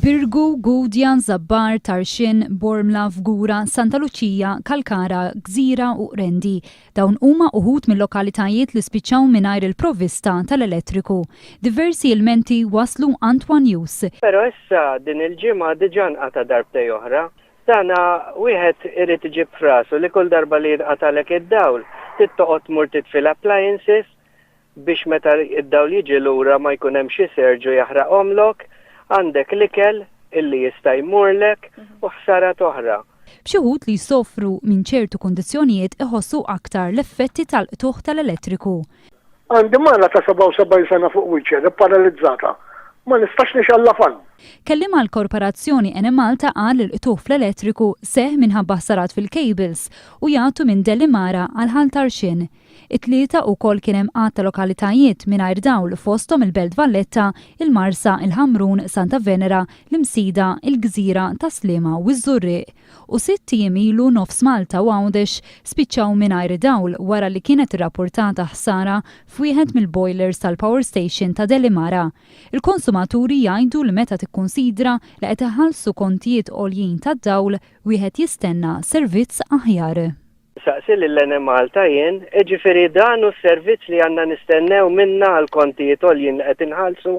Birgu, Gudja, Zabbar, Tarxin, Bormla, Fgura, Santa Lucia, Kalkara, Gżira u Rendi. Dawn huma uħud mill-lokalitajiet li spiċċaw mingħajr il-provvista tal-elettriku. Diversi ilmenti waslu Antwan Jus. Però issa din il-ġimgħa diġà nqata' darbtej oħra. Dana wieħed irid iġib frasu li kull darba li jinqatalek id-dawl tittoqgħod tmur titfil appliances biex meta id-dawl jiġi lura ma jkun hemm xi serġu jaħraqhomlok. Għandek l-ikel illi jista' jmurlek u ħsarat oħra. B'xi wħud li jsofru minn ċertu kundizzjonijiet iħossu aktar l-effetti tal-qtuħ tal-elettriku. Għandi mara ta' 77 sena fuq wiċċed paralizzata. Ma nistax nixalla fan. Kellim għall-Korporazzjoni Enemalta qal il-qtuħ fl-elettriku seħ minħabba ħsarat fil-cables u jagħtu minn Delimara għal ħal Tarxin. It-tlieta wkoll kien hemm għatta lokalitajiet mingħajr dawl fosthom il-Belt Valletta, il-Marsa, il-Ħamrun, Santa Venera, l-Imsida, il-Gżira ta' Sliema u ż-Żurriq. U 6 tiem ilu nofs Malta u Għawdex spiċċaw mingħajr dawl wara li kienet irrappurtata ħsara f'wieħed mill-boilers tal-Power Station ta' Delimara. Il-konsumaturi jgħidu li meta tikkunsidra li qed iħallsu kontijiet għoljin tad-dawl wieħed jistenna servizz aħjar. Saqsi l-Enemalta jien, ġifieri dan hu s-servizz li għandna nistennew minna għal kontijiet għoljin qed inħallsu.